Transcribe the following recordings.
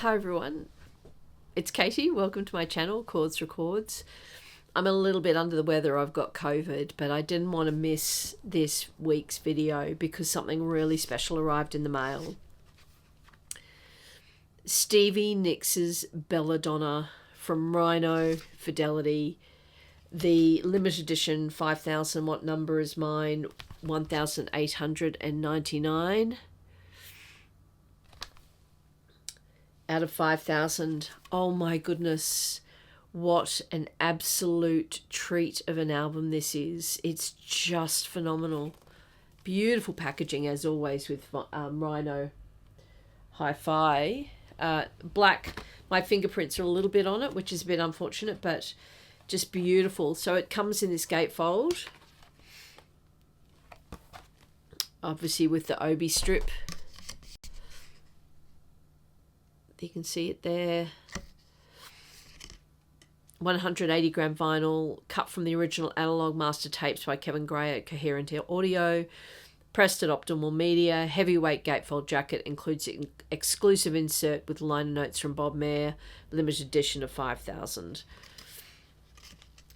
Hi everyone, it's Katie. Welcome to my channel, Chords Records. I'm a little bit under the weather. I've got COVID, but I didn't want to miss this week's video because something really special arrived in the mail. Stevie Nicks Bella Donna from Rhino Fidelity. The limited edition 5,000, what number is mine? 1,899. Out of 5,000. Oh my goodness, what an absolute treat of an album this is. It's just phenomenal. Beautiful packaging as always with Rhino Hifi. Black, my fingerprints are a little bit on it, which is a bit unfortunate, but just beautiful. So it comes in this gatefold, obviously with the obi strip. You can see it there. 180 gram vinyl, cut from the original analog master tapes by Kevin Gray at Coherent Audio. Pressed at Optimal Media. Heavyweight gatefold jacket, includes an exclusive insert with liner notes from Bob Mayer. Limited edition of 5,000.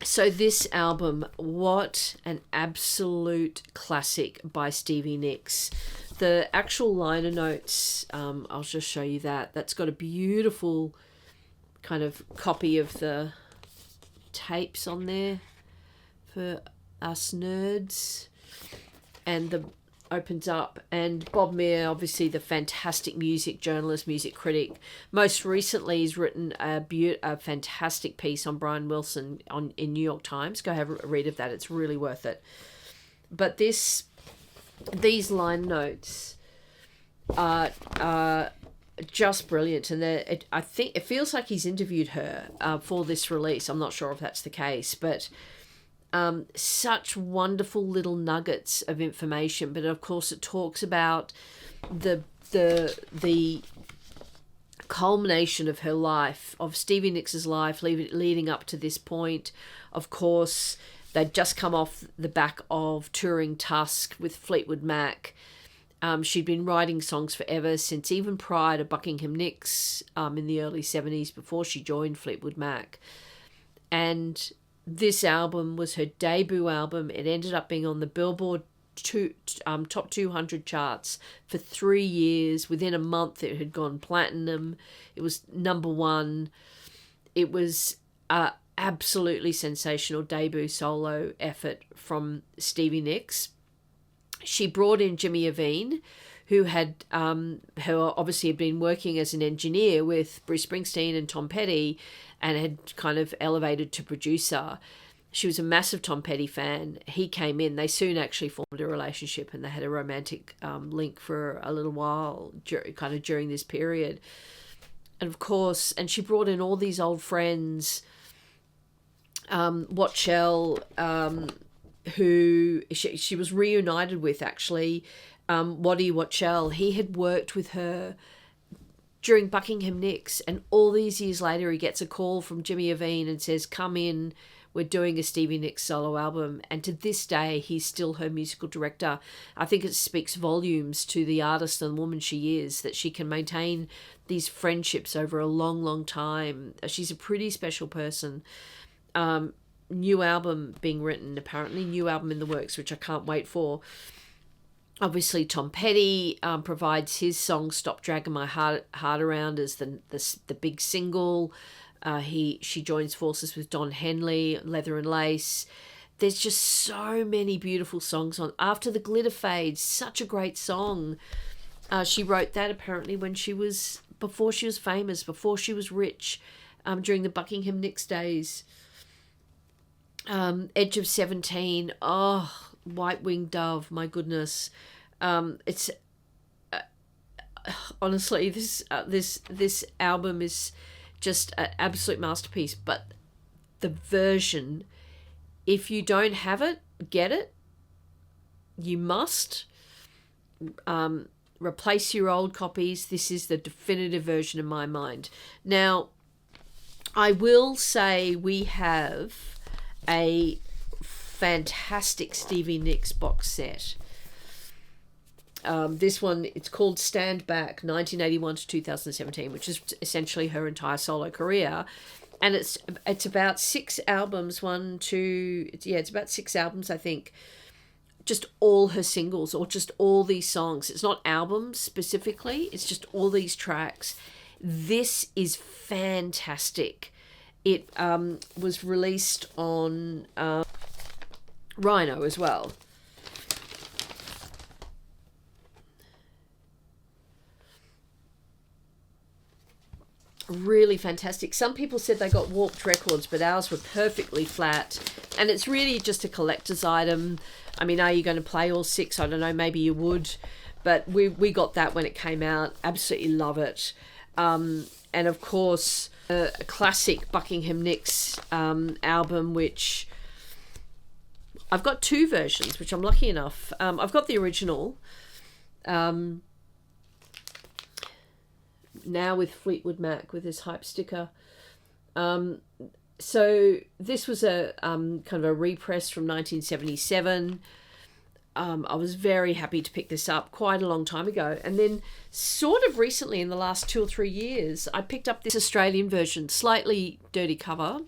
So this album, what an absolute classic by Stevie Nicks. The actual liner notes, I'll just show you that. That's got a beautiful kind of copy of the tapes on there for us nerds. And the opens up, and Bob Mayer, obviously the fantastic music journalist, music critic. Most recently, he's written a fantastic piece on Brian Wilson in New York Times. Go have a read of that; it's really worth it. But these line notes are just brilliant, and I think it feels like he's interviewed her for this release. I'm not sure if that's the case, but. Such wonderful little nuggets of information, but of course it talks about the culmination of her life, of Stevie Nicks' life leading up to this point. Of course, they'd just come off the back of touring Tusk with Fleetwood Mac. She'd been writing songs forever, since even prior to Buckingham Nicks in the early 70s, before she joined Fleetwood Mac. And this album was her debut album. It ended up being on the Billboard top 200 charts for 3 years. Within a month, it had gone platinum. It was #1. It was an absolutely sensational debut solo effort from Stevie Nicks. She brought in Jimmy Iovine, who obviously had been working as an engineer with Bruce Springsteen and Tom Petty, and had kind of elevated to producer. She was a massive Tom Petty fan. He came in. They soon actually formed a relationship, and they had a romantic link for a little while, kind of during this period. And of course, and she brought in all these old friends. Watchell, who she was reunited with, actually. Waddy Watchell, he had worked with her during Buckingham Nicks, and all these years later he gets a call from Jimmy Iovine and says, come in, we're doing a Stevie Nicks solo album. And to this day he's still her musical director. I think it speaks volumes to the artist and the woman she is, that she can maintain these friendships over a long time. She's a pretty special person. New album being written, apparently, new album in the works, which I can't wait for. Obviously, Tom Petty provides his song "Stop Dragging My Heart Around" as the big single. She joins forces with Don Henley, Leather and Lace. There's just so many beautiful songs on. After the Glitter Fades, such a great song. She wrote that apparently before she was famous, before she was rich, during the Buckingham Nicks days. Edge of 17. Oh, White Winged Dove, my goodness. It's honestly, this album is just an absolute masterpiece. But the version, if you don't have it, get it. You must replace your old copies. This is the definitive version in my mind. Now, I will say we have a fantastic Stevie Nicks box set. This one, it's called Stand Back, 1981 to 2017, which is essentially her entire solo career. And it's about 6 albums, it's about 6 albums, I think. Just all her singles, or just all these songs. It's not albums specifically, it's just all these tracks. This is fantastic. It was released on Rhino as well. Really fantastic. Some people said they got warped records, but ours were perfectly flat. And it's really just a collector's item. I mean, are you going to play all 6? I don't know, maybe you would. But we got that when it came out. Absolutely love it. And of course, a classic Buckingham Nicks album, which I've got 2 versions, which I'm lucky enough. I've got the original. Now with Fleetwood Mac, with his hype sticker. So this was a kind of a repress from 1977. I was very happy to pick this up quite a long time ago. And then sort of recently, in the last 2 or 3 years, I picked up this Australian version, slightly dirty cover,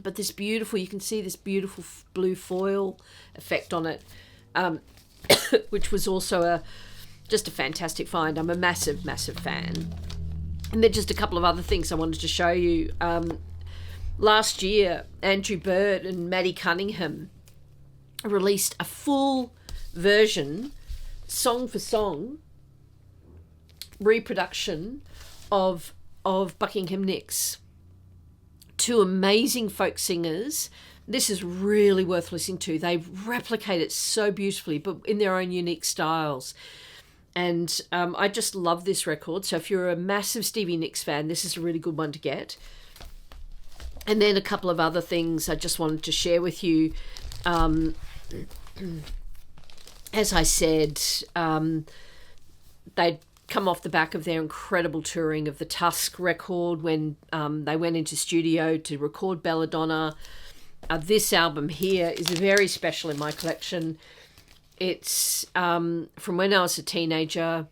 but this beautiful, you can see this beautiful blue foil effect on it, which was also just a fantastic find. I'm a massive, massive fan. And then just a couple of other things I wanted to show you. Last year, Andrew Bird and Maddie Cunningham released a full version, song for song, reproduction of Buckingham Nicks. 2 amazing folk singers. This is really worth listening to. They replicate it so beautifully, but in their own unique styles. And I just love this record. So if you're a massive Stevie Nicks fan, this is a really good one to get. And then a couple of other things I just wanted to share with you. As I said, they'd come off the back of their incredible touring of the Tusk record when they went into studio to record Bella Donna. This album here is very special in my collection. It's from when I was a teenager.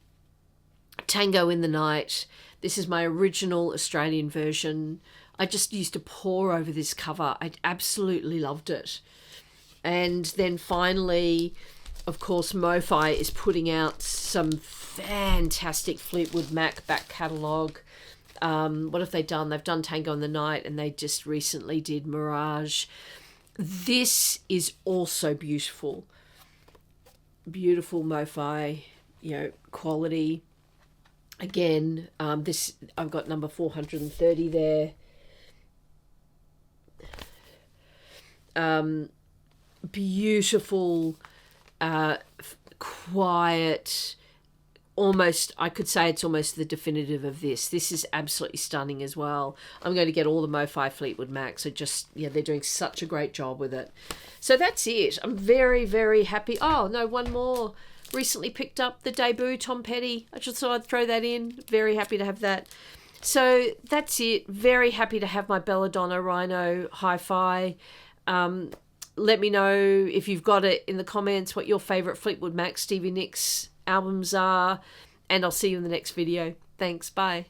Tango in the Night. This is my original Australian version. I just used to pore over this cover. I absolutely loved it. And then finally, of course, MoFi is putting out some fantastic Fleetwood Mac back catalogue. What have they done? They've done Tango in the Night, and they just recently did Mirage. This is also beautiful. Beautiful MoFi, quality. Again, this, I've got number 430 there. Beautiful, quiet, almost, I could say it's almost the definitive of this. This is absolutely stunning as well. I'm going to get all the MoFi Fleetwood Mac. So they're doing such a great job with it. So that's it. I'm very, very happy. Oh, no, one more. Recently picked up the debut Tom Petty. I just thought I'd throw that in. Very happy to have that. So that's it. Very happy to have my Bella Donna Rhino Hifi. Let me know if you've got it in the comments, what your favourite Fleetwood Mac Stevie Nicks albums are. And I'll see you in the next video. Thanks. Bye.